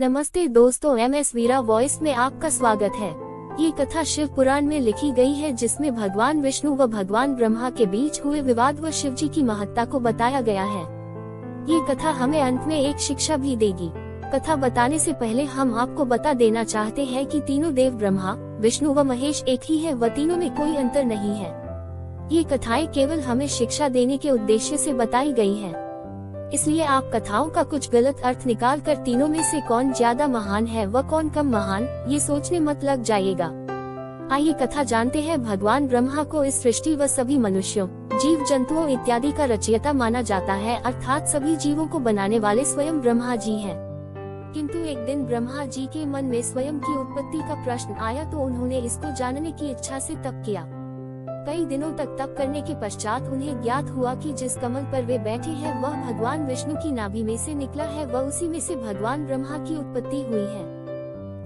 नमस्ते दोस्तों, MS वीरा voice में आपका स्वागत है। ये कथा शिव पुराण में लिखी गई है, जिसमें भगवान विष्णु व भगवान ब्रह्मा के बीच हुए विवाद व शिव जी की महत्ता को बताया गया है। ये कथा हमें अंत में एक शिक्षा भी देगी। कथा बताने से पहले हम आपको बता देना चाहते हैं कि तीनों देव ब्रह्मा, विष्णु व महेश एक ही है व तीनों में कोई अंतर नहीं है। ये कथाएं केवल हमें शिक्षा देने के उद्देश्य से बताई गई है, इसलिए आप कथाओं का कुछ गलत अर्थ निकाल कर तीनों में से कौन ज्यादा महान है व कौन कम महान, ये सोचने मत लग जाइएगा। आइए कथा जानते हैं। भगवान ब्रह्मा को इस सृष्टि व सभी मनुष्यों, जीव जंतुओं इत्यादि का रचयिता माना जाता है, अर्थात सभी जीवों को बनाने वाले स्वयं ब्रह्मा जी हैं। किंतु एक दिन ब्रह्मा जी के मन में स्वयं की उत्पत्ति का प्रश्न आया, तो उन्होंने इसको जानने की इच्छा से तप किया। कई दिनों तक तप करने के पश्चात उन्हें ज्ञात हुआ कि जिस कमल पर वे बैठे हैं वह भगवान विष्णु की नाभि में से निकला है व उसी में से भगवान ब्रह्मा की उत्पत्ति हुई है।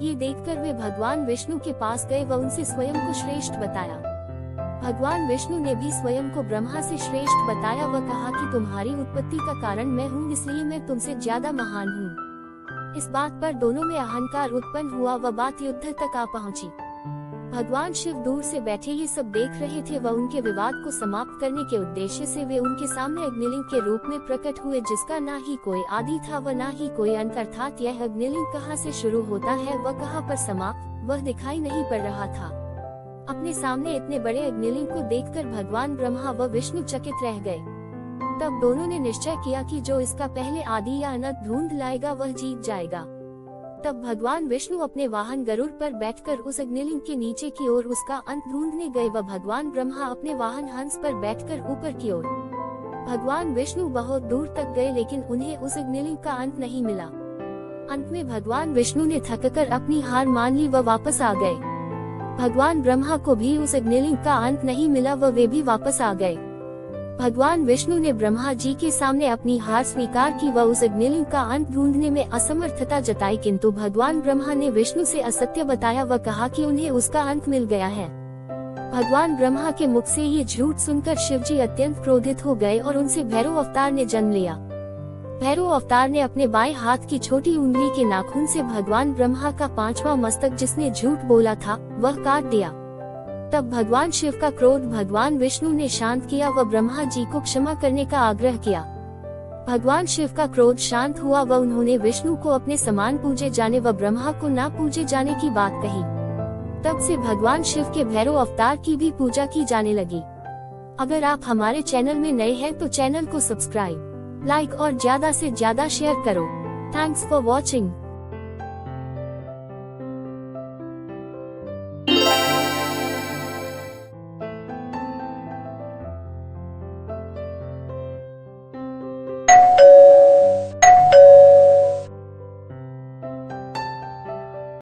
ये देखकर वे भगवान विष्णु के पास गए व उनसे स्वयं को श्रेष्ठ बताया। भगवान विष्णु ने भी स्वयं को ब्रह्मा से श्रेष्ठ बताया व कहा कि तुम्हारी उत्पत्ति का कारण मैं हूँ, इसलिए मैं तुमसे ज्यादा महान हूँ। इस बात पर दोनों में अहंकार उत्पन्न हुआ व बात युद्ध तक आ पहुँची। भगवान शिव दूर से बैठे ये सब देख रहे थे व उनके विवाद को समाप्त करने के उद्देश्य से वे उनके सामने अग्निलिंग के रूप में प्रकट हुए, जिसका ना ही कोई आदि था व ना ही कोई अंत, अर्थात यह अग्निलिंग कहाँ से शुरू होता है व कहाँ पर समाप्त, वह दिखाई नहीं पड़ रहा था। अपने सामने इतने बड़े अग्निलिंग को देखकर भगवान ब्रह्मा व विष्णु चकित रह गए। तब दोनों ने निश्चय किया कि जो इसका पहले आदि या अनंत ढूंढ लाएगा वह जीत जाएगा। तब भगवान विष्णु अपने वाहन गरुड़ पर बैठकर उस अग्निलिंग के नीचे की ओर उसका अंत ढूंढने गए व भगवान ब्रह्मा अपने वाहन हंस पर बैठकर ऊपर की ओर। भगवान विष्णु बहुत दूर तक गए, लेकिन उन्हें उस अग्निलिंग का अंत नहीं मिला। अंत में भगवान विष्णु ने थककर अपनी हार मान ली व वापस आ गए। भगवान ब्रह्मा को भी उस अग्निलिंग का अंत नहीं मिला व वे भी वापस आ गए। भगवान विष्णु ने ब्रह्मा जी के सामने अपनी हार स्वीकार की व उस अग्निलिंग का अंत ढूंढने में असमर्थता जताई, किंतु भगवान ब्रह्मा ने विष्णु से असत्य बताया व कहा कि उन्हें उसका अंत मिल गया है। भगवान ब्रह्मा के मुख से ये झूठ सुनकर शिव जी अत्यंत क्रोधित हो गए और उनसे भैरव अवतार ने जन्म लिया। भैरव अवतार ने अपने बाएं हाथ की छोटी उंगली के नाखून से भगवान ब्रह्मा का 5वां मस्तक, जिसने झूठ बोला था, वह काट दिया। तब भगवान शिव का क्रोध भगवान विष्णु ने शांत किया व ब्रह्मा जी को क्षमा करने का आग्रह किया। भगवान शिव का क्रोध शांत हुआ व उन्होंने विष्णु को अपने समान पूजे जाने व ब्रह्मा को ना पूजे जाने की बात कही। तब से भगवान शिव के भैरव अवतार की भी पूजा की जाने लगी। अगर आप हमारे चैनल में नए हैं तो चैनल को सब्सक्राइब, लाइक और ज्यादा से ज्यादा शेयर करो। Thanks for watching.